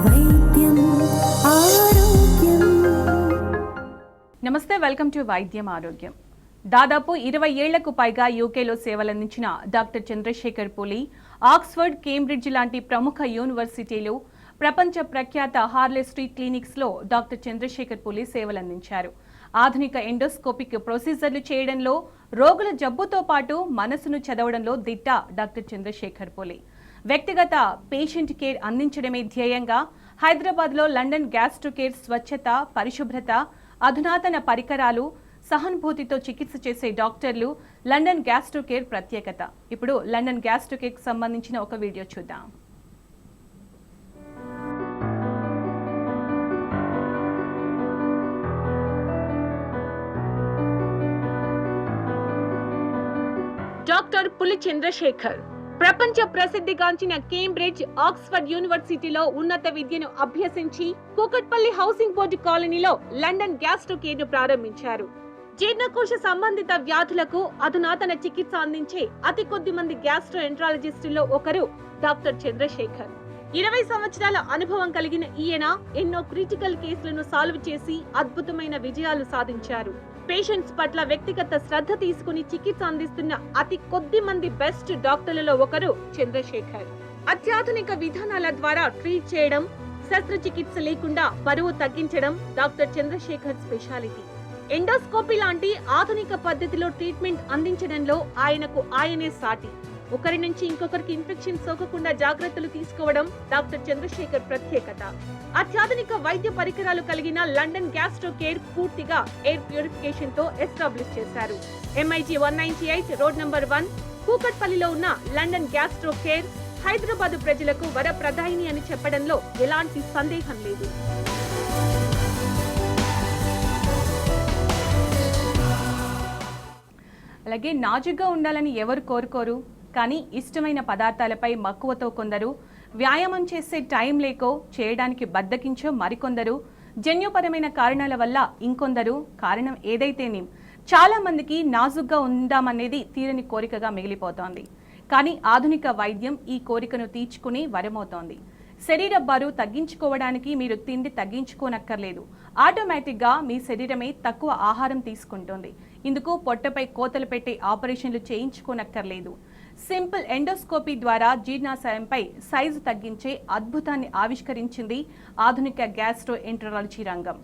వైద్యం ఆరోగ్యం. నమస్తే, వెల్కమ్ టు వైద్యం ఆరోగ్యం. దాదాపు 20 ఏళ్లకు పైగా యూకేలో సేవలందించిన డాక్టర్ చంద్రశేఖర్ పూలి ఆక్స్ఫర్డ్, కేంబ్రిడ్జ్ లాంటి ప్రముఖ యూనివర్సిటీలు, ప్రపంచ ప్రఖ్యాత హార్లే స్ట్రీట్ క్లినిక్స్లో డాక్టర్ చంద్రశేఖర్ పూలి సేవలందించారు. ఆధునిక ఎండోస్కోపిక్ ప్రొసీజర్లు చేయడంలో, రోగుల జబ్బుతో పాటు మనసును చదవడంలో దిట్ట డాక్టర్ చంద్రశేఖర్ పూలి. వ్యక్తిగత పేషెంట్ కేర్ అందించడమే ధ్యేయంగా హైదరాబాద్లో లండన్ గ్యాస్ట్రో కేర్ స్వచ్ఛత, పరిశుభ్రత, అధునాతన పరికరాలు, సహానుభూతితో చికిత్స చేసే డాక్టర్లు లండన్ గ్యాస్ట్రో కేర్ ప్రత్యేకత. ఇప్పుడు లండన్ గ్యాస్ట్రో కేర్కి సంబంధించిన ఒక వీడియో చూద్దాం. డాక్టర్ పులి చంద్రశేఖర్ ప్రపంచ ప్రసిద్ధిగాంచిన కేంబ్రిడ్జ్, ఆక్స్ఫర్డ్ యూనివర్సిటీలో ఉన్నత విద్యను అభ్యసించి కూకట్పల్లి హౌసింగ్ బోర్డు కాలనీలో లండన్ గ్యాస్ట్రో కేర్ ను ప్రారంభించారు. జీర్ణకోశ సంబంధిత వ్యాధులకు అధునాతన చికిత్స అందించే అతి కొద్ది మంది గ్యాస్ట్రో ఎంట్రాలజిస్టుల్లో ఒకరు డాక్టర్ చంద్రశేఖర్. 20 సంవత్సరాల అనుభవం కలిగిన ఈయన ఎన్నో క్రిటికల్ కేసులను సాల్వ్ చేసి అద్భుతమైన విజయాలు సాధించారు. పేషెంట్స్ పట్ల వ్యక్తిగత శ్రద్ధ తీసుకుని చికిత్స అందిస్తున్న అతి కొద్ది మంది బెస్ట్ డాక్టర్లలో ఒకరు చంద్రశేఖర్. అత్యాధునిక విధానాల ద్వారా ట్రీట్ చేయడం, శస్త్రచికిత్స లేకుండా బరువు తగ్గించడం డాక్టర్ చంద్రశేఖర్ స్పెషాలిటీ. ఎండోస్కోపీ లాంటి ఆధునిక పద్ధతిలో ట్రీట్మెంట్ అందించడంలో ఆయనకు ఆయనే సాటి. ఒకరి నుంచి ఇంకొకరికి ఇన్ఫెక్షన్ సోకకుండా జాగ్రత్తలు తీసుకోవడం డాక్టర్ చంద్రశేఖర్ ప్రత్యేకత. అత్యాధునిక వైద్య పరికరాలు కలిగిన లండన్ గ్యాస్ట్రో కేర్ పూర్తిగా ఎయిర్ ప్యూరిఫికేషన్ తో ఎస్టాబ్లిష్ చేశారు. MIG 198 రోడ్ నంబర్ 1 కూకట్పల్లిలో ఉన్న లండన్ గ్యాస్ట్రో కేర్ హైదరాబాద్ ప్రజలకు వరప్రదాయిని అని చెప్పడంలో ఎలాంటి సందేహం లేదు. అలాగే నాజుగ్గా ఉండాలని ఎవరు కోరుకోరు, కానీ ఇష్టమైన పదార్థాలపై మక్కువతో కొందరు, వ్యాయామం చేసే టైం లేకో చేయడానికి బద్దకించో మరికొందరు, జన్యుపరమైన కారణాల వల్ల ఇంకొందరు. కారణం ఏదైతేనేం చాలా మందికి నాజుగ్గా ఉందామనేది తీరని కోరికగా మిగిలిపోతోంది. కానీ ఆధునిక వైద్యం ఈ కోరికను తీర్చుకుని వరమవుతోంది. శరీర బరువు తగ్గించుకోవడానికి మీరు తిండి తగ్గించుకోనక్కర్లేదు. ఆటోమేటిక్గా మీ శరీరమే తక్కువ ఆహారం తీసుకుంటుంది. ఇందుకు పొట్టపై కోతలు పెట్టి ఆపరేషన్లు చేయించుకోనక్కర్లేదు. సింపుల్ ఎండోస్కోపీ ద్వారా జీర్ణాశయంపై సైజు తగ్గించే అద్భుతాన్ని ఆవిష్కరించింది ఆధునిక గ్యాస్ట్రో ఎంట్రాలజీ రంగం.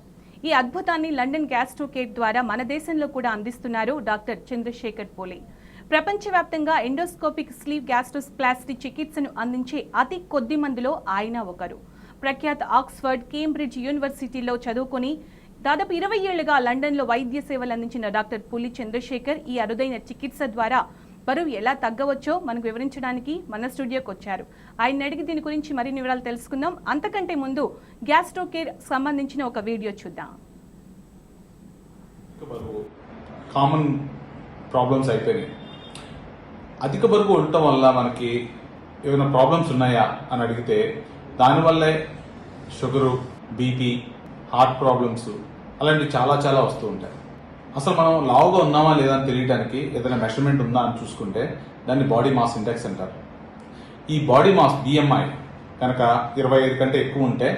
ఈ అద్భుతాన్ని లండన్ గ్యాస్ట్రో కేర్ ద్వారా మన దేశంలో కూడా అందిస్తున్నారు డాక్టర్ చంద్రశేఖర్ పూలి. ప్రపంచవ్యాప్తంగా ఎండోస్కోపిక్ స్లీవ్ గ్యాస్ట్రోస్ప్లాస్టీ చికిత్సను అందించే అతి కొద్ది మందిలో ఆయన ఒకరు. ప్రఖ్యాత ఆక్స్ఫర్డ్, కేంబ్రిడ్జ్ యూనివర్సిటీలో చదువుకుని దాదాపు 20 ఏళ్లుగా లండన్లో వైద్య సేవలు అందించిన డాక్టర్ పులి చంద్రశేఖర్ ఈ అరుదైన చికిత్స ద్వారా బరువు ఎలా తగ్గవచ్చో మనకు వివరించడానికి మన స్టూడియోకి వచ్చారు. ఆయన అడిగి దీని గురించి మరిన్ని వివరాలు తెలుసుకుందాం. అంతకంటే ముందు గ్యాస్ట్రో కేర్ సంబంధించిన ఒక వీడియో చూద్దాం. కామన్ ప్రాబ్లమ్స్ అయిపోయినాయి. అధిక బరువు ఉండటం వల్ల మనకి ఏమైనా ప్రాబ్లమ్స్ ఉన్నాయా అని అడిగితే దానివల్లే షుగరు, బీపీ, హార్ట్ ప్రాబ్లమ్స్ అలాంటివి చాలా చాలా వస్తూ ఉంటాయి. అసలు మనం లావుగా ఉన్నామా లేదా అని తెలియడానికి ఏదైనా మెషర్మెంట్ ఉందా అని చూసుకుంటే దాన్ని బాడీ మాస్ ఇండెక్స్ అంటారు. ఈ బాడీ మాస్ BMI కనుక 25 కంటే ఎక్కువ ఉంటే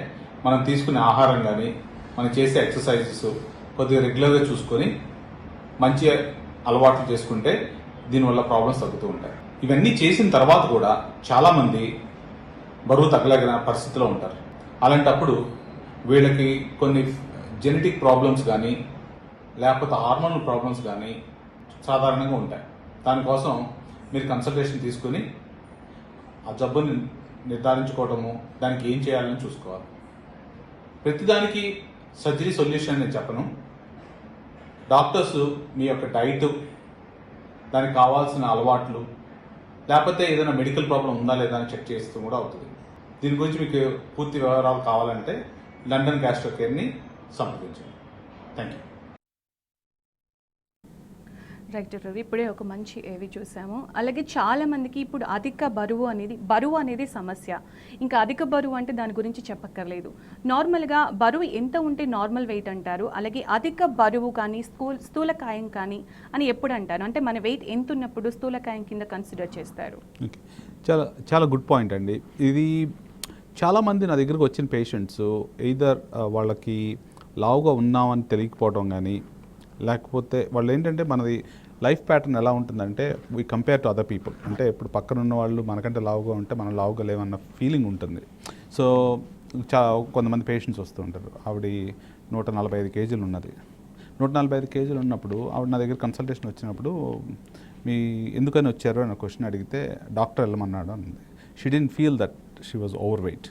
మనం తీసుకునే ఆహారం కానీ మనం చేసే ఎక్సర్సైజెస్ కొద్దిగా రెగ్యులర్గా చూసుకొని మంచి అలవాట్లు చేసుకుంటే దీనివల్ల ప్రాబ్లమ్స్ తగ్గుతూ ఉంటాయి. ఇవన్నీ చేసిన తర్వాత కూడా చాలామంది బరువు తగ్గలేగిన పరిస్థితిలో ఉంటారు. అలాంటప్పుడు వీళ్ళకి కొన్ని జెనెటిక్ ప్రాబ్లమ్స్ కానీ లేకపోతే హార్మోనల్ ప్రాబ్లమ్స్ కానీ సాధారణంగా ఉంటాయి. దానికోసం మీరు కన్సల్టేషన్ తీసుకుని ఆ జబ్బుని నిర్ధారించుకోవటము, దానికి ఏం చేయాలని చూసుకోవాలి. ప్రతిదానికి సర్జరీ సొల్యూషన్ నేను చెప్పను. డాక్టర్స్ మీ యొక్క డైట్, దానికి కావాల్సిన అలవాట్లు, లేకపోతే ఏదైనా మెడికల్ ప్రాబ్లం ఉందా లేదా అని చెక్ చేస్తూ కూడా అవుతుంది. దీని గురించి మీకు పూర్తి వివరాలు కావాలంటే లండన్ గ్యాస్ట్రో కేర్ని సంప్రదించండి. Thank you. రైట్ డాక్టర్, ఇప్పుడే ఒక మంచి ఏవి చూసాము. అలాగే చాలా మందికి ఇప్పుడు అధిక బరువు అనేది సమస్య. ఇంకా అధిక బరువు అంటే దాని గురించి చెప్పక్కర్లేదు. నార్మల్గా బరువు ఎంత ఉంటే నార్మల్ వెయిట్ అంటారు, అలాగే అధిక బరువు కానీ స్థూలకాయం కానీ అని ఎప్పుడు అంటారు? అంటే మన వెయిట్ ఎంత ఉన్నప్పుడు స్థూలకాయం కింద కన్సిడర్ చేస్తారు? చాలా చాలా గుడ్ పాయింట్ అండి. ఇది చాలామంది నా దగ్గరకు వచ్చిన పేషెంట్స్ ఎయిదర్ వాళ్ళకి లావుగా ఉన్నామని తెలియకపోవడం కానీ, లేకపోతే వాళ్ళు ఏంటంటే మనది లైఫ్ ప్యాటర్న్ ఎలా ఉంటుందంటే we compare to other people. అంటే ఇప్పుడు పక్కన ఉన్న వాళ్ళు మనకంటే లావుగా ఉంటే మనం లావుగా లేవన్న ఫీలింగ్ ఉంటుంది. సో కొంతమంది పేషెంట్స్ వస్తూ ఉంటారు, ఆవిడ 145 కేజీలు ఉన్నది. 145 కేజీలు ఉన్నప్పుడు ఆవిడ నా దగ్గర కన్సల్టేషన్ వచ్చినప్పుడు మీ ఎందుకని వచ్చారు అన్న క్వశ్చన్ అడిగితే డాక్టర్ వెళ్ళమన్నాడు అని. She didn't feel that she was over weight.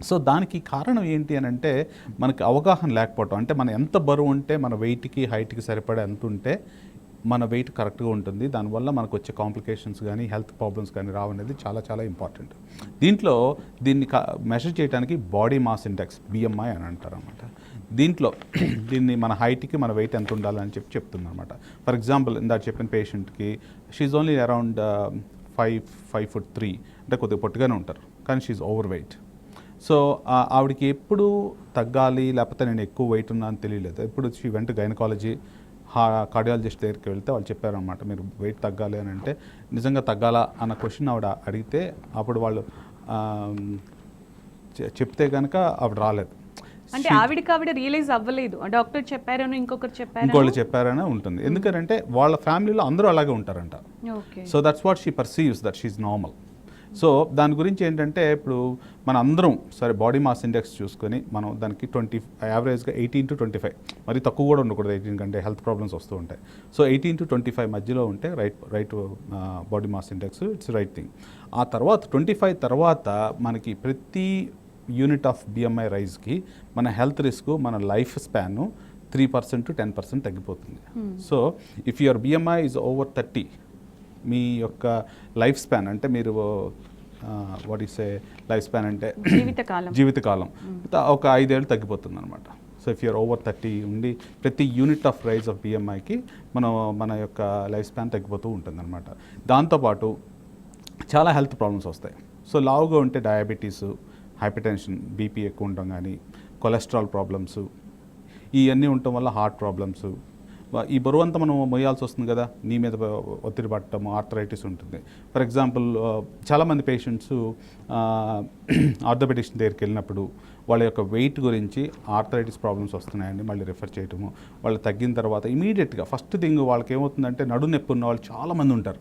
So దానికి కారణం ఏంటి అని అంటే మనకి అవగాహన లేకపోవటం. అంటే మనం ఎంత బరువు ఉంటే మన వెయిట్కి హైట్కి సరిపడే ఎంత ఉంటే మన వెయిట్ కరెక్ట్గా ఉంటుంది. దానివల్ల మనకు వచ్చే కాంప్లికేషన్స్ కానీ హెల్త్ ప్రాబ్లమ్స్ కానీ రావనేది చాలా చాలా ఇంపార్టెంట్. దీంట్లో దీన్ని మెజర్ చేయడానికి బాడీ మాస్ ఇండెక్స్ BMI అని అంటారు అనమాట. దీంట్లో దీన్ని మన హైట్కి మన వెయిట్ ఎంత ఉండాలని చెప్తుంది అనమాట. ఫర్ ఎగ్జాంపుల్ ఇందాక చెప్పిన పేషెంట్కి షీఈ్ ఓన్లీ అరౌండ్ 5'3" అంటే కొద్దిగా పొట్టిగానే ఉంటారు, కానీ షీఈ్ ఓవర్ వెయిట్. సో ఆవిడకి ఎప్పుడు తగ్గాలి లేకపోతే నేను ఎక్కువ వెయిట్ ఉన్నా అని తెలియలేదు. ఎప్పుడు షీ వెంట గైనకాలజీ కార్డియాలజిస్ట్ దగ్గరికి వెళ్తే వాళ్ళు చెప్పారనమాట, మీరు వెయిట్ తగ్గాలి అని అంటే నిజంగా తగ్గాలా అన్న క్వశ్చన్ ఆవిడ అడిగితే అప్పుడు వాళ్ళు చెప్తే కనుక ఆవిడ రాలేదు. అంటే ఆవిడ రియలైజ్ అవ్వలేదు, డాక్టర్ చెప్పారని ఇంకొకరు చెప్పారని ఉంటుంది. ఎందుకంటే వాళ్ళ ఫ్యామిలీలో అందరూ అలాగే ఉంటారంట. So that's what she perceives that she normal. So దాని గురించి ఏంటంటే ఇప్పుడు మన అందరం సరే బాడీ మాస్ ఇండెక్స్ చూసుకొని మనం దానికి యావరేజ్గా 18 to 25, మరి తక్కువ కూడా ఉండకూడదు 18 కంటే, హెల్త్ ప్రాబ్లమ్స్ వస్తూ ఉంటాయి. సో 18 to 25 మధ్యలో ఉంటే right body mass index, it's right thing. ఆ తర్వాత 25 తర్వాత మనకి ప్రతి యూనిట్ ఆఫ్ BMI రైజ్కి మన హెల్త్ రిస్క్, మన లైఫ్ స్పాన్ 3% to 10% తగ్గిపోతుంది. So if your BMI is over 30, మీ యొక్క లైఫ్ స్పాన్ అంటే మీరు what is a life span అంటే జీవితకాలం ఒక 5 ఏళ్ళు తగ్గిపోతుంది అనమాట. సో ఇఫ్ యూఆర్ ఓవర్ 30 ఉండి ప్రతి యూనిట్ ఆఫ్ రైజ్ ఆఫ్ BMIకి మన యొక్క లైఫ్ స్పాన్ తగ్గిపోతూ ఉంటుంది అనమాట. దాంతోపాటు చాలా హెల్త్ ప్రాబ్లమ్స్ వస్తాయి. సో లావుగా ఉంటే డయాబెటీస్, హైపర్టెన్షన్, BP ఎక్కువ ఉండడం కానీ, కొలెస్ట్రాల్ ప్రాబ్లమ్స్, ఇవన్నీ ఉండటం వల్ల హార్ట్ ప్రాబ్లమ్స్, ఈ బరువు అంతా మనం మొయ్యాల్సి వస్తుంది కదా, నీ మీద ఒత్తిడి పట్టడం, ఆర్థరైటిస్ ఉంటుంది. ఫర్ ఎగ్జాంపుల్ చాలామంది పేషెంట్స్ ఆర్థోపెడిషన్ దగ్గరికి వెళ్ళినప్పుడు వాళ్ళ యొక్క వెయిట్ గురించి ఆర్థరైటిస్ ప్రాబ్లమ్స్ వస్తున్నాయని మళ్ళీ రిఫర్ చేయటము. వాళ్ళు తగ్గిన తర్వాత ఇమీడియట్గా ఫస్ట్ థింగ్ వాళ్ళకి ఏమవుతుందంటే నడుము నొప్పి ఉన్న వాళ్ళు చాలామంది ఉంటారు.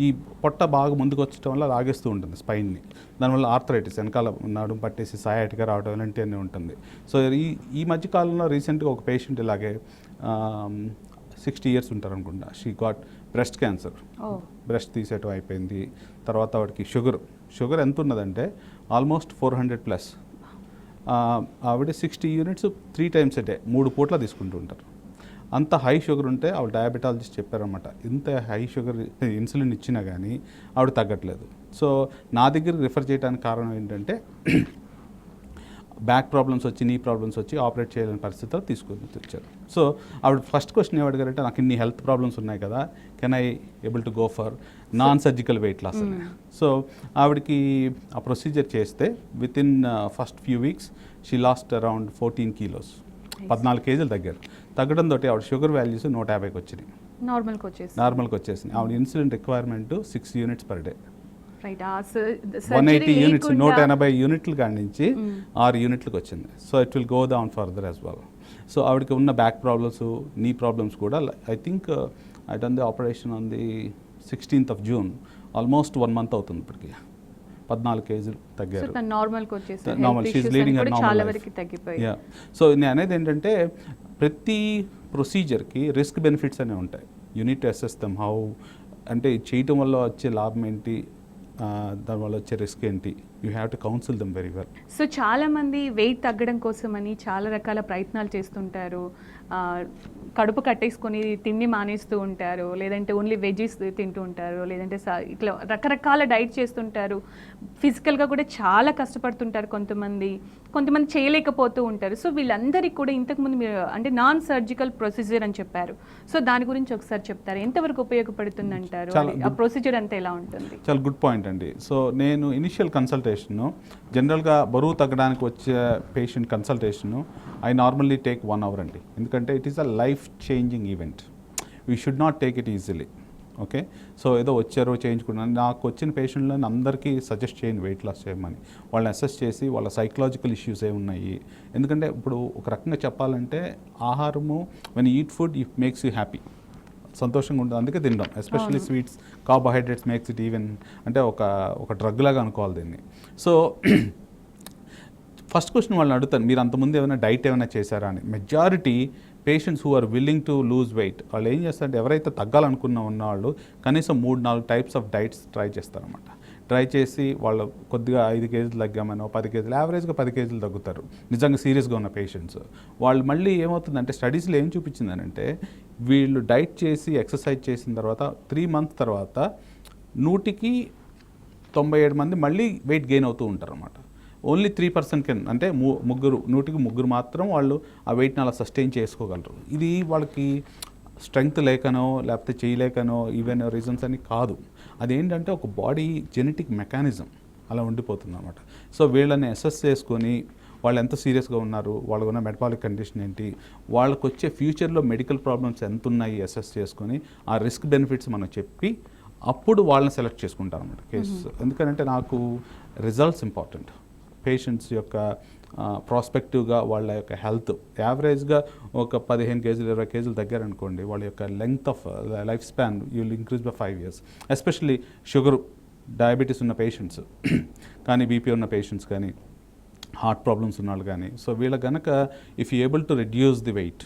ఈ పొట్ట బాగా ముందుకు వచ్చడం వల్ల లాగేస్తూ ఉంటుంది స్పైన్ని, దానివల్ల ఆర్థరైటిస్ వెనకాల నడుము పట్టేసి సయాటిగా రావడం ఇలాంటివన్నీ ఉంటుంది. సో ఈ మధ్యకాలంలో రీసెంట్గా ఒక పేషెంట్ ఇలాగే 60 years ఉంటారు అనుకుంటా, she got breast cancer. Breast తీసేయటం అయిపోయింది. తర్వాత వాడికి షుగర్ ఎంత ఉన్నదంటే ఆల్మోస్ట్ 400+. ఆవిడ 60 units 3 times a day 3 పూట్ల తీసుకుంటూ ఉంటారు. అంత హై షుగర్ ఉంటే ఆవిడ డయాబెటాలజిస్ట్ చెప్పారన్నమాట, ఇంత హై షుగర్ ఇన్సులిన్ ఇచ్చినా కానీ ఆవిడ తగ్గట్లేదు. సో నా దగ్గర రిఫర్ చేయడానికి కారణం ఏంటంటే బ్యాక్ ప్రాబ్లమ్స్ వచ్చి, నీ ప్రాబ్లమ్స్ వచ్చి ఆపరేట్ చేయలేని పరిస్థితిలో తీసుకొని తెచ్చారు. సో ఆవిడ ఫస్ట్ క్వశ్చన్ ఏమడిగారంటే, నాకు ఇన్ని హెల్త్ ప్రాబ్లమ్స్ ఉన్నాయి కదా, can I able to go for non surgical weight loss అని. సో ఆవిడకి ఆ ప్రొసీజర్ చేస్తే with in first few weeks she lost around 14 kilos, 14 కేజీలు తగ్గారు. తగ్గడంతో ఆవిడ షుగర్ వాల్యూస్ 150కి వచ్చినాయి, నార్మల్కి వచ్చేసింది. ఆవిడ insulin requirement 6 units per day. 180 units 180 యూనిట్లు కాడి నుంచి 6 యూనిట్లకు వచ్చింది. So it will go down further as well. So ఆవిడకి ఉన్న బ్యాక్ ప్రాబ్లమ్స్, నీ ప్రాబ్లమ్స్ కూడా I think I done the operation on the 16th of June. Almost 1 month అవుతుంది ఇప్పటికి. 14 కేజీలు తగ్గారు. Normal, she is leading a normal life. So నేను అనేది ఏంటంటే ప్రతి ప్రొసీజర్కి రిస్క్ బెనిఫిట్స్ అనేవి ఉంటాయి. You need to assess them. How అంటే చేయటం వల్ల వచ్చే లాభం ఏంటి, దానివల్ల వచ్చే రిస్క్ ఏంటి, you have to counsel them very well. So చాలామంది వెయిట్ తగ్గడం కోసమని చాలా రకాల ప్రయత్నాలు చేస్తుంటారు. కడుపు కట్టేసుకొని తిండి మానేస్తూ ఉంటారు, లేదంటే ఓన్లీ వెజీస్ తింటూ ఉంటారు, లేదంటే ఇట్లా రకరకాల డైట్ చేస్తుంటారు. ఫిజికల్గా కూడా చాలా కష్టపడుతుంటారు కొంతమంది చేయలేకపోతూ ఉంటారు. సో వీళ్ళందరికీ కూడా ఇంతకుముందు మీరు అంటే నాన్ సర్జికల్ ప్రొసీజర్ అని చెప్పారు. సో దాని గురించి ఒకసారి చెప్తారు, ఎంతవరకు ఉపయోగపడుతుంది అంటారు, ఆ ప్రొసీజర్ అంతా ఎలా ఉంటుంది? చాలా గుడ్ పాయింట్ అండి. సో నేను ఇనిషియల్ కన్సల్టేషన్ జనరల్గా బరువు తగ్గడానికి వచ్చే patient consultation I normally take 1 hour అండి. ఎందుకంటే it is a life changing event. We should not take it easily. Okay. So ఏదో వచ్చారో చేయించుకున్నాను, నాకు వచ్చిన పేషెంట్లను అందరికీ సజెస్ట్ చేయండి వెయిట్ లాస్ చేయమని. వాళ్ళని అసెస్ చేసి వాళ్ళ సైకలాజికల్ ఇష్యూస్ ఏమున్నాయి. ఎందుకంటే ఇప్పుడు ఒక రకంగా చెప్పాలంటే ఆహారము when eat food it makes you happy, సంతోషంగా ఉంటుంది, అందుకే తినడం. Especially sweets, carbohydrates makes it even అంటే ఒక డ్రగ్ లాగా అనుకోవాలి దీన్ని. సో ఫస్ట్ క్వశ్చన్ వాళ్ళని అడుగుతాను, మీరు అంతకుముందు ఏమైనా డైట్ ఏమైనా చేశారా అని. Majority patients who are willing to lose weight వాళ్ళు ఏం చేస్తారంటే ఎవరైతే తగ్గాలనుకున్న ఉన్నవాళ్ళు కనీసం 3-4 టైప్స్ ఆఫ్ డైట్స్ ట్రై చేస్తారన్నమాట. ట్రై చేసి వాళ్ళు కొద్దిగా 5 కేజీలు తగ్గామనో 10 కేజీలు, యావరేజ్గా 10 కేజీలు తగ్గుతారు నిజంగా సీరియస్గా ఉన్న పేషెంట్స్. వాళ్ళు మళ్ళీ ఏమవుతుందంటే స్టడీస్లో ఏం చూపించిందనంటే వీళ్ళు డైట్ చేసి ఎక్సర్సైజ్ చేసిన తర్వాత 3 months తర్వాత 100కి 97 మంది మళ్ళీ వెయిట్ గెయిన్ అవుతూ ఉంటారు అన్నమాట. ఓన్లీ 3% కెన్, అంటే 100కి 3 మాత్రం వాళ్ళు ఆ వెయిట్ని అలా సస్టైన్ చేసుకోగలరు. ఇది వాళ్ళకి స్ట్రెంగ్త్ లేకనో లేకపోతే చేయలేకనో ఈవెన్ రీజన్స్ అని కాదు, అదేంటంటే ఒక బాడీ జెనెటిక్ మెకానిజం అలా ఉండిపోతుంది అన్నమాట. సో వీళ్ళని అసెస్ చేసుకొని వాళ్ళు ఎంత సీరియస్గా ఉన్నారు, వాళ్ళకు ఉన్న మెటబాలిక్ కండిషన్ ఏంటి, వాళ్ళకు వచ్చే ఫ్యూచర్లో మెడికల్ ప్రాబ్లమ్స్ ఎంత ఉన్నాయి అసెస్ చేసుకొని ఆ రిస్క్ బెనిఫిట్స్ మనం చెప్పి అప్పుడు వాళ్ళని సెలెక్ట్ చేసుకుంటారు అన్నమాట కేసెస్. ఎందుకంటే నాకు రిజల్ట్స్ ఇంపార్టెంట్. పేషెంట్స్ యొక్క ప్రాస్పెక్టివ్గా వాళ్ళ యొక్క హెల్త్ యావరేజ్గా ఒక 15 కేజీలు 20 కేజీలు తగ్గారనుకోండి, వాళ్ళ యొక్క length of life span you will increase by 5 years. Especially sugar, diabetes ఉన్న పేషెంట్స్ కానీ, బీపీ ఉన్న పేషెంట్స్ కానీ, హార్ట్ ప్రాబ్లమ్స్ ఉన్న వాళ్ళు కానీ, సో వీళ్ళ కనుక if you able to reduce the weight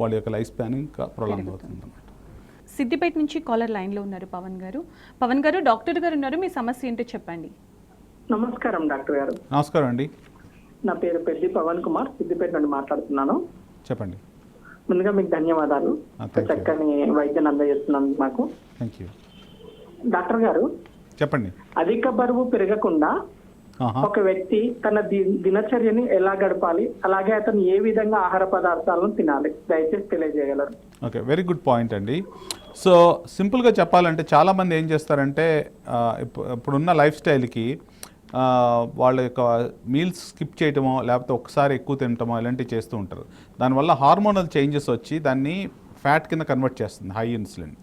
వాళ్ళ యొక్క లైఫ్ స్పాన్ ఇంకా ప్రొలాంగ్ అవుతుంది అన్నమాట. సిద్దిపేట నుంచి కాలర్ లైన్లో ఉన్నారు పవన్ గారు. పవన్ గారు, డాక్టర్ గారు ఉన్నారు, మీ సమస్య ఏంటో చెప్పండి. నమస్కారం డాక్టర్ గారు. నమస్కారం అండి. నా పేరు పెద్ది పవన్ కుమార్, సిద్దిపేట నుండి మాట్లాడుతున్నాను. చెప్పండి. ముందుగా మీకు ధన్యవాదాలు, thank you. చక్కని వైద్యాన్ని అందజేస్తున్నందుకు మాకు. Thank you. డాక్టర్ గారు, చెప్పండి. అధిక బరువు పెరగకుండా ఒక వ్యక్తి తన దినచర్యని ఎలా గడపాలి, అలాగే అతను ఏ విధంగా ఆహార పదార్థాలను తినాలి, దయచేసి తెలియజేయగలరు? ఓకే, వెరీ గుడ్ పాయింట్ అండి. సో సింపుల్గా చెప్పాలంటే చాలామంది ఏం చేస్తారంటే ఇప్పుడున్న లైఫ్ స్టైల్కి వాళ్ళ యొక్క మీల్స్ స్కిప్ చేయటమో లేకపోతే ఒకసారి ఎక్కువ తినటమో ఇలాంటివి చేస్తూ ఉంటారు. దానివల్ల హార్మోనల్ చేంజెస్ వచ్చి దాన్ని ఫ్యాట్ కింద కన్వర్ట్ చేస్తుంది, హై ఇన్సులిన్.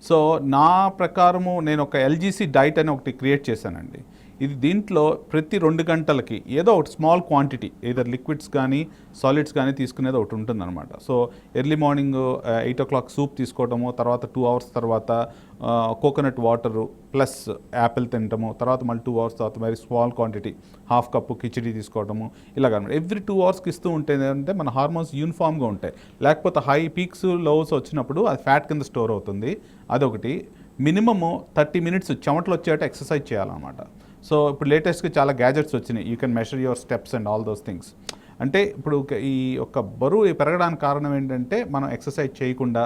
సో నా ప్రకారము నేను ఒక ఎల్జీసీ డైట్ అని ఒకటి క్రియేట్ చేశానండి. ఇది దీంట్లో ప్రతి 2 గంటలకి ఏదో ఒకటి స్మాల్ క్వాంటిటీ ఏదర్ లిక్విడ్స్ కానీ సాలిడ్స్ కానీ తీసుకునేది ఒకటి ఉంటుందన్నమాట. So early morning 8 o'clock soup తీసుకోవటము, తర్వాత 2 hours తర్వాత కోకోనట్ వాటరు ప్లస్ యాపిల్ తినటము, తర్వాత మళ్ళీ 2 hours తర్వాత మరి స్మాల్ క్వాంటిటీ 1/2 cup కిచిడి తీసుకోవడము, ఇలాగనమాట. ఎవ్రీ 2 hours ఇస్తూ ఉంటే ఏంటంటే మన హార్మోన్స్ యూనిఫామ్గా ఉంటాయి. లేకపోతే హై పీక్స్ లోస్ వచ్చినప్పుడు అది ఫ్యాట్ కింద స్టోర్ అవుతుంది. అదొకటి. మినిమము 30 minutes చెమటలు వచ్చేట ఎక్సర్సైజ్ చేయాలన్నమాట. సో ఇప్పుడు లేటెస్ట్గా చాలా గ్యాజెట్స్ వచ్చినాయి, you can measure your steps and all those things. అంటే ఇప్పుడు ఈ యొక్క బరువు పెరగడానికి కారణం ఏంటంటే మనం ఎక్సర్సైజ్ చేయకుండా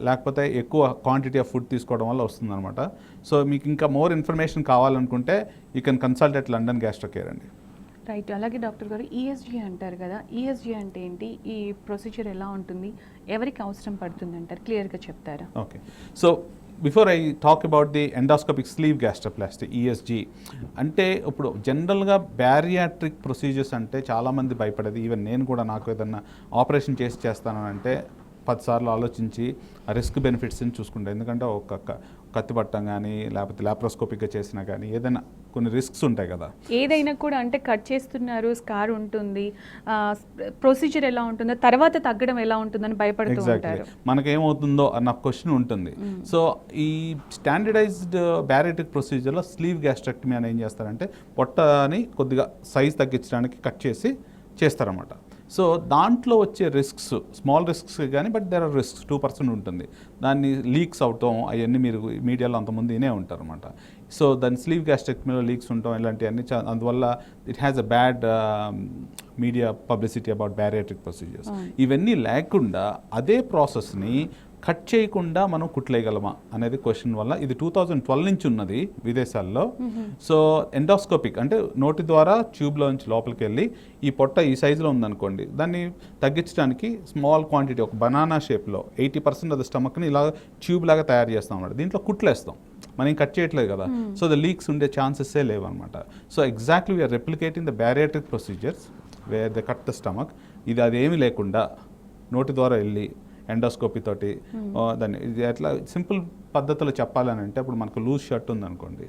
లేకపోతే ఎక్కువ క్వాంటిటీ ఆఫ్ ఫుడ్ తీసుకోవడం వల్ల వస్తుందన్నమాట. సో మీకు ఇంకా మోర్ ఇన్ఫర్మేషన్ కావాలనుకుంటే you can consult at London gastro care అండి. రైట్. అలాగే డాక్టర్ గారు, ఈఎస్జీ అంటారు కదా, ఈఎస్జీ అంటే ఏంటి, ఈ ప్రొసీజర్ ఎలా ఉంటుంది, ఎవరికి అవసరం పడుతుంది అంటారు, క్లియర్గా చెప్తారా? Okay. So before I talk about the endoscopic sleeve gastroplasty, ESG అంటే ఇప్పుడు జనరల్గా బ్యారియాట్రిక్ ప్రొసీజర్స్ అంటే చాలామంది భయపడేది. ఈవెన్ నేను కూడా, నాకు ఏదన్నా ఆపరేషన్ చేస్తానంటే 10 సార్లు ఆలోచించి ఆ రిస్క్ బెనిఫిట్స్ని చూసుకుంటాను. ఎందుకంటే ఒక కత్తి పట్టం కానీ లేకపోతే లాప్రోస్కోపిక్గా చేసినా కానీ ఏదైనా కొన్ని రిస్క్స్ ఉంటాయి కదా. ఏదైనా కూడా అంటే కట్ చేస్తున్నారు, స్కార్ ఉంటుంది, ప్రొసీజర్ ఎలా ఉంటుందో, తర్వాత తగ్గడం ఎలా ఉంటుందని భయపడుతూ ఉంటారు. మనకేమవుతుందో అన్న క్వశ్చన్ ఉంటుంది. సో ఈ స్టాండర్డైజ్డ్ బ్యారియాట్రిక్ ప్రొసీజర్లో స్లీవ్ గ్యాస్ట్రెక్టమీ అని ఏం చేస్తారంటే పొట్టని కొద్దిగా సైజ్ తగ్గించడానికి కట్ చేసి చేస్తారన్నమాట. సో దాంట్లో వచ్చే రిస్క్స్ స్మాల్ రిస్క్స్ కానీ, బట్ దేర్ ఆర్ రిస్క్స్ 2% ఉంటుంది. దాన్ని లీక్స్ అవటం అవన్నీ మీరు మీడియాలో అంతకుముందు వినే ఉంటారు అనమాట. సో దాని స్లీవ్ గ్యాస్ట్రెక్టమీలో లీక్స్ ఉండటం ఇలాంటివన్నీ అందువల్ల it has a bad media publicity about bariatric procedures. ఇవన్నీ లేకుండా అదే ప్రాసెస్ని కట్ చేయకుండా మనం కుట్లేయగలమా అనేది క్వశ్చన్ వల్ల ఇది 2012 నుంచి ఉన్నది విదేశాల్లో. సో ఎండాస్కోపిక్ అంటే నోటి ద్వారా ట్యూబ్లోంచి లోపలికి వెళ్ళి ఈ పొట్ట ఈ సైజులో ఉందనుకోండి, దాన్ని తగ్గించడానికి స్మాల్ క్వాంటిటీ ఒక బనానా షేప్లో 80% ఆఫ్ ద స్టమక్ని ఇలా ట్యూబ్ లాగా తయారు చేస్తాం అన్నమాట. దీంట్లో కుట్లేస్తాం, మనం ఏం కట్ చేయట్లేదు కదా. సో ద లీక్స్ ఉండే ఛాన్సెస్సే లేవన్నమాట. So exactly we are replicating the bariatric procedures where the cut the stomach. ఇది అదేమీ లేకుండా నోటి ద్వారా వెళ్ళి ఎండోస్కోపీ తోటి దాన్ని ఇది ఎట్లా సింపుల్ పద్ధతిలో చెప్పాలని అంటే ఇప్పుడు మనకు లూజ్ షర్ట్ ఉందనుకోండి,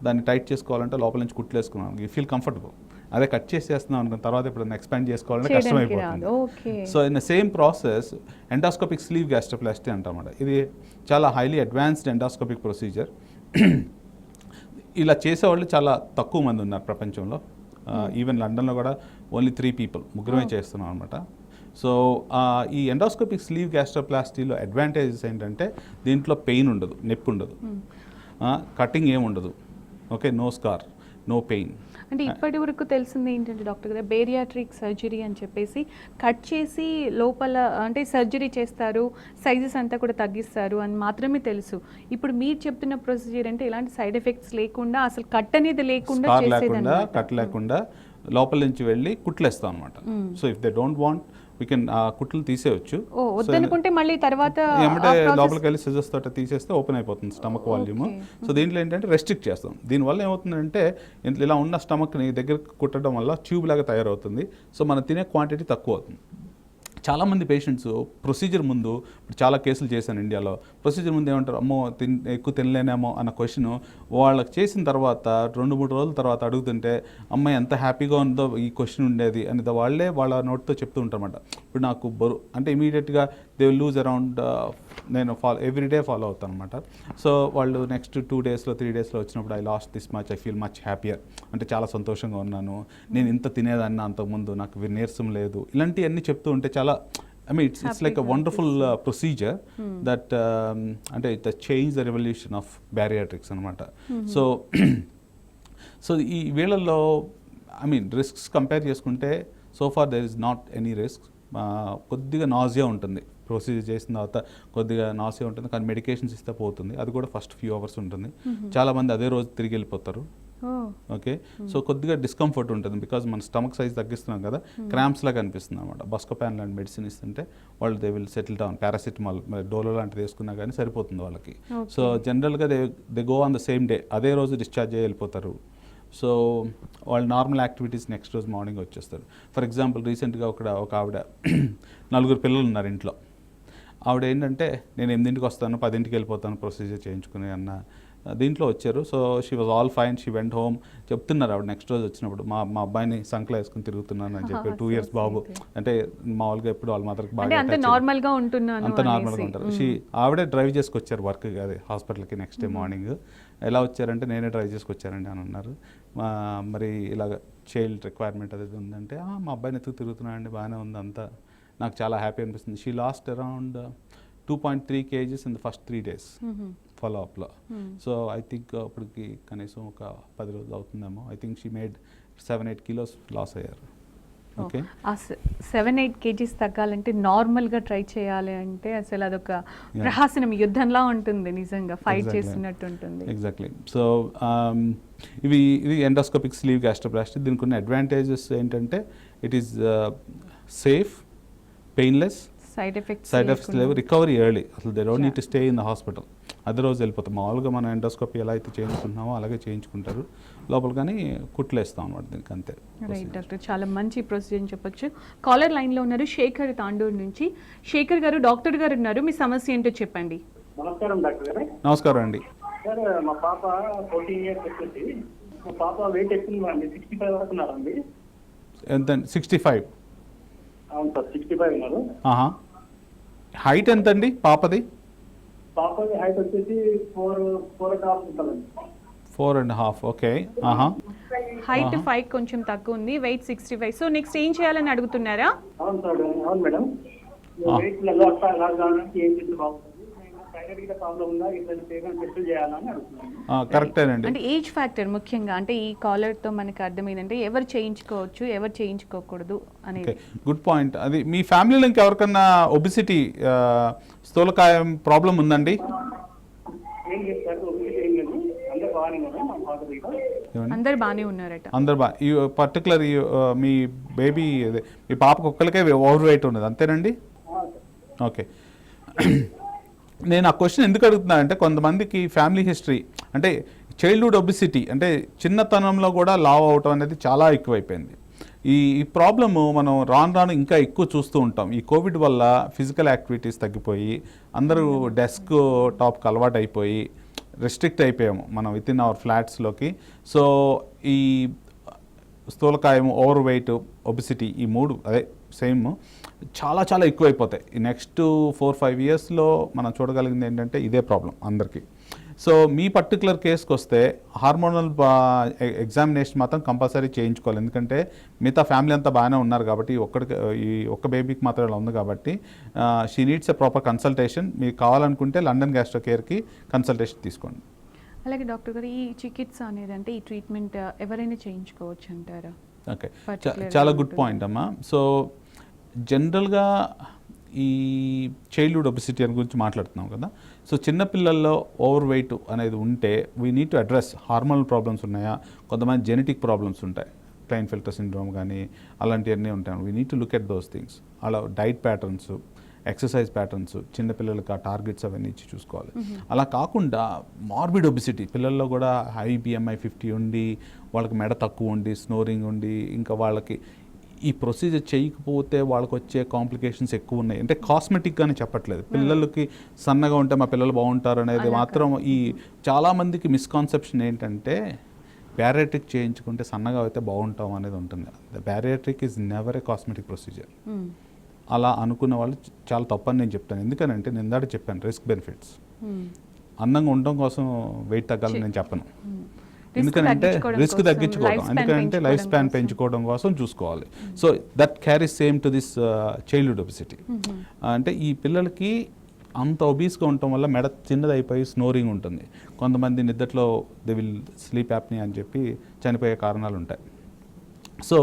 దాన్ని టైట్ చేసుకోవాలంటే లోపల నుంచి కుట్లు వేసుకున్నాం, యూ ఫీల్ కంఫర్టబుల్. అదే కట్ చేసేస్తున్నాం అనుకున్న తర్వాత ఇప్పుడు ఎక్స్పాండ్ చేసుకోవాలంటే కష్టమైపోతుంది. So in the same process endoscopic sleeve gastroplasty అంటామన్నమాట. ఇది చాలా హైలీ అడ్వాన్స్డ్ ఎండాస్కోపిక్ ప్రొసీజర్. ఇలా చేసేవాళ్ళు చాలా తక్కువ మంది ఉన్నారు ప్రపంచంలో. ఈవెన్ లండన్లో కూడా ఓన్లీ 3 people, ముగ్గురమే చేస్తున్నాం అనమాట. సో ఈ ఎండాస్కోపిక్ స్లీవ్ గ్యాస్ట్రోప్లాస్టీలో అడ్వాంటేజెస్ ఏంటంటే దీంట్లో పెయిన్ ఉండదు, నొప్పి ఉండదు, కటింగ్ ఏమి ఉండదు, okay, no scar, no pain. అంటే ఇప్పటి వరకు తెలిసింది ఏంటంటే డాక్టర్ గారు బేరియాట్రిక్ సర్జరీ అని చెప్పేసి కట్ చేసి లోపల అంటే సర్జరీ చేస్తారు, సైజెస్ అంతా కూడా తగ్గిస్తారు అని మాత్రమే తెలుసు. ఇప్పుడు మీరు చెప్తున్న ప్రొసీజర్ అంటే ఎలాంటి సైడ్ ఎఫెక్ట్స్ లేకుండా అసలు కట్ అనేది లేకుండా కట్ లేకుండా లోపల నుంచి వెళ్ళి కుట్లేస్తాం అనమాట. So if they don't want we can కుట్లు తీసేయచ్చు. వద్దనుకుంటే మళ్ళీ తర్వాత ఏమంటే లోపలికి వెళ్ళి సిజర్స్ తోట తీసేస్తే ఓపెన్ అయిపోతుంది స్టమక్ వాల్యూమ్. సో దీంట్లో ఏంటంటే రెస్ట్రిక్ట్ చేస్తాం. దీనివల్ల ఏమవుతుందంటే ఇలా ఉన్న స్టమక్ని దగ్గర కుట్టడం వల్ల ట్యూబ్ లాగా తయారవుతుంది. సో మనం తినే క్వాంటిటీ తక్కువ అవుతుంది. చాలామంది పేషెంట్స్ ప్రొసీజర్ ముందు, ఇప్పుడు చాలా కేసులు చేశాను ఇండియాలో, ప్రొసీజర్ ముందు ఏమంటారు, అమ్మో ఎక్కువ తినలేనేమో అన్న క్వశ్చన్ వాళ్ళకి చేసిన తర్వాత 2-3 రోజుల తర్వాత అడుగుతుంటే అమ్మాయి ఎంత హ్యాపీగా ఉందో ఈ క్వశ్చన్ ఉండేది అని వాళ్ళే వాళ్ళ నోట్తో చెప్తూ ఉంటారన్నమాట. ఇప్పుడు నాకు అంటే ఇమీడియట్గా దే విల్ లూజ్ అరౌండ్, నేను ఎవ్రీడే ఫాలో అవుతాను అనమాట. సో వాళ్ళు నెక్స్ట్ 2 daysలో 3 daysలో వచ్చినప్పుడు I last this much, I feel much happier, అంటే చాలా సంతోషంగా ఉన్నాను, నేను ఇంత తినేదాన్ని అంతకుముందు, నాకు నీరసం లేదు, ఇలాంటివన్నీ చెప్తూ ఉంటే చాలా I mean it's like a wonderful procedure that అంటే it changed the revolution of bariatrics అనమాట. సో ఈ వీళ్ళల్లో ఐ మీన్ రిస్క్స్ కంపేర్ చేసుకుంటే so far there is not any risk. కొద్దిగా నాజియా ఉంటుంది ప్రొసీజర్ చేసిన తర్వాత, కొద్దిగా నాసియా ఉంటుంది, కానీ మెడికేషన్స్ ఇస్తే పోతుంది. అది కూడా ఫస్ట్ ఫ్యూ అవర్స్ ఉంటుంది. చాలామంది అదే రోజు తిరిగి వెళ్ళిపోతారు. ఓకే, సో కొద్దిగా డిస్కంఫర్ట్ ఉంటుంది బికాజ్ మన స్టమక్ సైజ్ తగ్గిస్తున్నాం కదా, క్రాంప్స్ లాగా అనిపిస్తుంది అనమాట. బస్కోపాన్ లాంటి మెడిసిన్ ఇస్తుంటే వాళ్ళు they will settle down. Paracetamol, Dolo లాంటిది వేసుకున్నా కానీ సరిపోతుంది వాళ్ళకి. సో జనరల్గా they go on the same day, అదే రోజు డిశ్చార్జ్ అయ్యి వెళ్ళిపోతారు. సో వాళ్ళు నార్మల్ యాక్టివిటీస్ నెక్స్ట్ రోజు మార్నింగ్ వచ్చేస్తారు. ఫర్ ఎగ్జాంపుల్ రీసెంట్గా ఒక ఆవిడ 4 పిల్లలు ఉన్నారు ఇంట్లో. ఆవిడ ఏంటంటే నేను 8ంటికి వస్తాను, 10ంటికి వెళ్ళిపోతాను ప్రొసీజర్ చేయించుకుని అన్న దీంట్లో వచ్చారు. So she was all fine, she went home. చెప్తున్నారు ఆవిడ నెక్స్ట్ రోజు వచ్చినప్పుడు, మా అబ్బాయిని సంకలో వేసుకుని తిరుగుతున్నాను అని చెప్పి, 2 years బాబు, అంటే మామూలుగా ఎప్పుడు వాళ్ళ మదర్కి బాగా అంత నార్మల్గా ఉంటారు. ఆవిడే డ్రైవ్ చేసుకొచ్చారు వర్క్ అది హాస్పిటల్కి నెక్స్ట్ డే మార్నింగ్. ఎలా వచ్చారంటే నేనే డ్రైవ్ చేసుకొచ్చారండి అని అన్నారు. మరి ఇలాగ చైల్డ్ రిక్వైర్మెంట్ అది ఉందంటే మా అబ్బాయిని ఎత్తుకు తిరుగుతున్నానండి, బాగానే ఉంది అంతా, నాకు చాలా హ్యాపీ అనిపిస్తుంది. She lost around 2.3 kgs in the first 3 days follow అప్లో. సో ఐ థింక్ ఇప్పటికి కనీసం ఒక 10 రోజులు అవుతుందేమో. I think she made 7-8 kilos loss అయ్యారు. ఓకే, 7-8 kgs తగ్గాలంటే నార్మల్గా ట్రై చేయాలి అంటే అసలు అదొక ప్రహాసనం, యుద్ధంలా ఉంటుంది, నిజంగా ఫైట్ చేస్తున్నట్టు ఉంటుంది. ఎగ్జాక్ట్లీ. సో ఇది ఎండోస్కోపిక్ స్లీవ్ గ్యాస్ట్రోప్లాస్టీ. దీనికి ఉన్న అడ్వాంటేజెస్ ఏంటంటే it is safe, painless, side effects లేవు, రికవరీ ఎర్లీ, అసలు they don't need to stay in the hospital, అదే రోజు వెళ్ళిపోతాం. మామూలుగా మనం ఎండోస్కోపీ ఎలా అయితే చేయించుకుంటున్నామో అలాగే చేయించుకుంటారు లోపల, కానీ కుట్లేస్తాం అనమాట దీనికి, అంతే. రైట్ డాక్టర్, చాలా మంచి ప్రొసీజర్ అని చెప్పొచ్చు. కాలర్ లైన్లో ఉన్నారు శేఖర్ తాండూరు నుంచి. శేఖర్ గారు, డాక్టర్ గారు ఉన్నారు, మీ సమస్య ఏంటో చెప్పండి. నమస్కారం డాక్టర్ గారు. నమస్కారం అండి. సార్ మా పాప 14 years వచ్చేసి, మా పాప వెయిట్ ఎక్కువ అండి, 65 వరకు ఉన్నారండి. ఎంత? 65? అవును సార్, 65 ఉన్నారు. హైట్ ఎంత అండి పాపది? పాపది హైట్ వచ్చేసి 4.5 ఉంటుందండి. 4.5, ఓకే. హైట్ 5 కొంచెం తక్కువ ఉంది, వెయిట్ 65. సో నెక్స్ట్ ఏం చేయాలని అడుగుతున్నారా? అవును సార్, అవును మేడం. వెయిట్ ఏం చేస్తే బాగుంటుంది, ప్రాబ్లం ఉందా, టెస్ట్ చేయాలని అడుగుతున్నాను. కరెక్టేనండి. అంటే ఏజ్ ఫ్యాక్టర్ ముఖ్యంగా, అంటే ఈ కాలర్ తో మనకి అర్థమైందంటే ఎవరు చేయించుకోవచ్చు, ఎవరు చేయించుకోకూడదు అనేది. Good point. అది మీ ఫ్యామిలీలో ఇంకెవరికన్నా ఒబిసిటీ, స్థూలకాయం ప్రాబ్లం ఉందండి? ఏం చేస్తారు, ఏం లేదు, అందరూ బాగానే ఉన్నారు, మా ఫాదర్ అందరు బాగానే ఉన్నారట. అందరు పర్టికులర్ మీ బేబీ, మీ పాపకు ఒక్కరికే ఓవర్ వెయిట్ ఉన్నది అంతేనండి? ఓకే. నేను ఆ క్వశ్చన్ ఎందుకు అడుగుతున్నానంటే కొంతమందికి ఫ్యామిలీ హిస్టరీ, అంటే చైల్డ్హుడ్ ఒబిసిటీ, అంటే చిన్నతనంలో కూడా లావ్ అవటం అనేది చాలా ఎక్కువైపోయింది. ఈ ప్రాబ్లము మనం రాను ఇంకా ఎక్కువ చూస్తూ ఉంటాం. ఈ కోవిడ్ వల్ల ఫిజికల్ యాక్టివిటీస్ తగ్గిపోయి అందరూ డెస్క్ టాప్కి అలవాటు అయిపోయి రెస్ట్రిక్ట్ అయిపోయాము మనం విత్ ఇన్ అవర్ ఫ్లాట్స్లోకి. సో ఈ స్థూలకాయం, ఓవర్ వెయిట్, ఒబిసిటీ ఈ మూడు అదే సేమ్ చాలా చాలా ఎక్కువైపోతాయి. ఈ నెక్స్ట్ 4-5 ఇయర్స్లో మనం చూడగలిగింది ఏంటంటే ఇదే ప్రాబ్లం అందరికీ. సో మీ పర్టికులర్ కేసుకి వస్తే హార్మోనల్ ఎగ్జామినేషన్ మాత్రం కంపల్సరీ చేయించుకోవాలి. ఎందుకంటే మిగతా ఫ్యామిలీ అంతా బాగానే ఉన్నారు కాబట్టి ఈ ఒక్క బేబీకి మాత్రం ఇలా ఉంది కాబట్టి she needs a proper consultation. మీకు కావాలనుకుంటే లండన్ గ్యాస్ట్రో కేర్కి కన్సల్టేషన్ తీసుకోండి. అలాగే డాక్టర్ గారు, ఈ చికిత్స అనేది అంటే ఈ ట్రీట్మెంట్ ఎవరైనా చేయించుకోవచ్చు అంటారా? ఓకే, చాలా గుడ్ పాయింట్ అమ్మా. సో జనరల్గా ఈ చైల్డ్హుడ్ ఒబిసిటీ అని గురించి మాట్లాడుతున్నాం కదా. సో చిన్నపిల్లల్లో ఓవర్ వెయిట్ అనేది ఉంటే we need to address hormonal problems ఉన్నాయా, కొంతమంది జెనెటిక్ ప్రాబ్లమ్స్ ఉంటాయి, క్లైన్ఫెల్టర్ సిండ్రోమ్ కానీ అలాంటివన్నీ ఉంటాయి. We need to look at those things. అలా డైట్ ప్యాటర్న్స్, ఎక్సర్సైజ్ ప్యాటర్న్స్, చిన్నపిల్లలకి ఆ టార్గెట్స్ అవన్నీ ఇచ్చి చూసుకోవాలి. అలా కాకుండా మార్బిడ్ ఒబిసిటీ పిల్లల్లో కూడా హై BMI 50 ఉండి వాళ్ళకి మెడ తక్కువ ఉండి స్నోరింగ్ ఉండి ఇంకా వాళ్ళకి ఈ ప్రొసీజర్ చేయకపోతే వాళ్ళకి వచ్చే కాంప్లికేషన్స్ ఎక్కువ ఉన్నాయి. అంటే కాస్మెటిక్గా అని చెప్పట్లేదు, పిల్లలకి సన్నగా ఉంటే మా పిల్లలు బాగుంటారు అనేది మాత్రం. ఈ చాలామందికి మిస్కాన్సెప్షన్ ఏంటంటే బ్యారియాట్రిక్ చేయించుకుంటే సన్నగా అయితే బాగుంటాం అనేది ఉంటుంది. The bariatric is never A cosmetic procedure. అలా అనుకున్న వాళ్ళు చాలా తప్పని నేను చెప్తాను. ఎందుకనంటే నేను ఇందాక చెప్పాను రిస్క్ బెనిఫిట్స్. అందంగా ఉండడం కోసం వెయిట్ తగ్గాలని నేను చెప్పను. ఎందుకంటే రిస్క్ తగ్గించుకోవడం, ఎందుకంటే లైఫ్ స్పాన్ పెంచుకోవడం కోసం చూసుకోవాలి. So that carries same to this childhood obesity. అంటే ఈ పిల్లలకి అంత ఒబీస్గా ఉండటం వల్ల మెడ చిన్నది అయిపోయి స్నోరింగ్ ఉంటుంది. కొంతమంది నిద్దట్లో దే విల్ స్లీప్ యాప్ని అని చెప్పి చనిపోయే కారణాలు ఉంటాయి. సో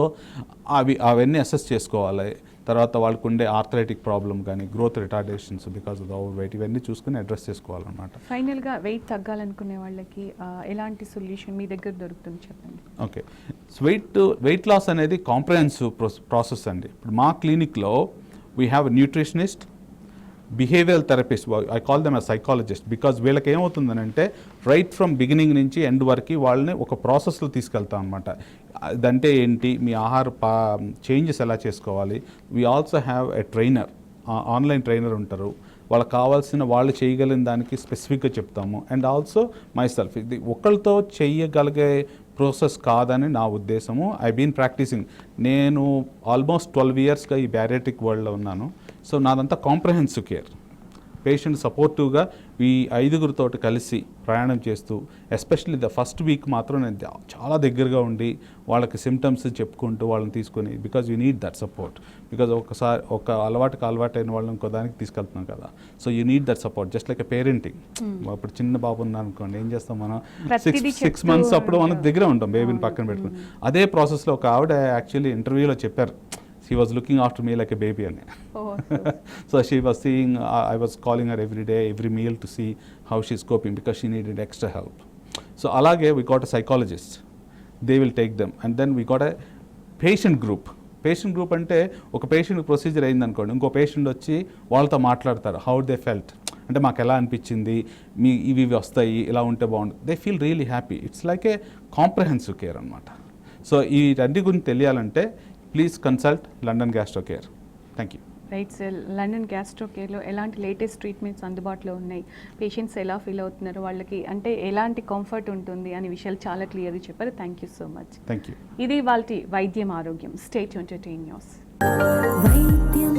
అవన్నీ అసెస్ చేసుకోవాలి. తర్వాత వాళ్ళకు ఉండే ఆర్థరైటిక్ ప్రాబ్లమ్ కానీ growth retardations because of the over weight ఇవన్నీ చూసుకుని అడ్రస్ చేసుకోవాలన్నమాట. ఫైనల్గా వెయిట్ తగ్గాలనుకునే వాళ్ళకి ఎలాంటి సొల్యూషన్ మీ దగ్గర దొరుకుతుంది చెప్పండి? ఓకే, వెయిట్ లాస్ అనేది కాంప్రహెన్సివ్ ప్రాసెస్ అండి. ఇప్పుడు మా క్లినిక్లో we have nutritionist, behaviour therapist, I call them a psychologist. Because వీళ్ళకి ఏమవుతుందనంటే రైట్ ఫ్రమ్ బిగినింగ్ నుంచి ఎండ్ వరకు వాళ్ళని ఒక ప్రాసెస్లో తీసుకెళ్తాం అనమాట. అదంటే ఏంటి, మీ ఆహార చేంజెస్ ఎలా చేసుకోవాలి. We also have a trainer, online trainer ఉంటారు. వాళ్ళకి కావాల్సిన వాళ్ళు చేయగలిగిన దానికి స్పెసిఫిక్గా చెప్తాము. అండ్ ఆల్సో మై సెల్ఫ్, ఇది ఒకరితో చేయగలిగే ప్రాసెస్ కాదని నా ఉద్దేశము. ఐ బీన్ ప్రాక్టీసింగ్, నేను ఆల్మోస్ట్ 12 ఇయర్స్గా ఈ బ్యారియాట్రిక్ వరల్డ్లో ఉన్నాను. సో నాదంతా కాంప్రహెన్సివ్ కేర్, పేషెంట్ సపోర్టివ్గా ఈ 5గురితో కలిసి ప్రయాణం చేస్తూ, ఎస్పెషల్లీ ద ఫస్ట్ వీక్ మాత్రం నేను చాలా దగ్గరగా ఉండి వాళ్ళకి సిమ్టమ్స్ చెప్పుకుంటూ వాళ్ళని తీసుకొని, because you need that support. Because ఒకసారి ఒక అలవాటు అయిన వాళ్ళని ఇంకో దానికి తీసుకెళ్తున్నాం కదా. So you need that support, just like a parenting. ఇప్పుడు చిన్న బాబు ఉన్నాను అనుకోండి, ఏం చేస్తాం మనం, 6 months అప్పుడు మనం దగ్గర ఉంటాం, బేబీని పక్కన పెట్టుకుని. అదే ప్రాసెస్లో ఒక ఆవిడ యాక్చువల్లీ ఇంటర్వ్యూలో చెప్పారు, she was looking after me like a baby ani. So she was seeing, I was calling her every day, every meal to see how she's coping because she needed extra help. So alage we got a psychologist, they will take them. And then we got a patient group. Patient group అంటే ఒక patient procedure అయింది అనుకోండి, ఇంకో patient వచ్చి వాళ్ళతో మాట్లాడతారు, how they felt, అంటే మాకు ఎలా అనిపించింది, మీ ఇవి వస్తాయి, ఇలా ఉంటే బాగుంటుంది. They feel really happy. It's like a comprehensive care అనమాట. సో ఈ రెండు గురించి తెలియాలంటే please consult London gastro care. Thank you. Right sir, London gastro కేర్లో ఎలాంటి లేటెస్ట్ ట్రీట్మెంట్స్ అందుబాటులో ఉన్నాయి, పేషెంట్స్ ఎలా ఫీల్ అవుతున్నారు, వాళ్ళకి అంటే ఎలాంటి కంఫర్ట్ ఉంటుంది అనే విషయాలు చాలా క్లియర్గా చెప్పారు. Thank you so much. Thank you. ఇది వాళ్ళ వైద్యం ఆరోగ్యం. Stay tuned to news. వైద్యం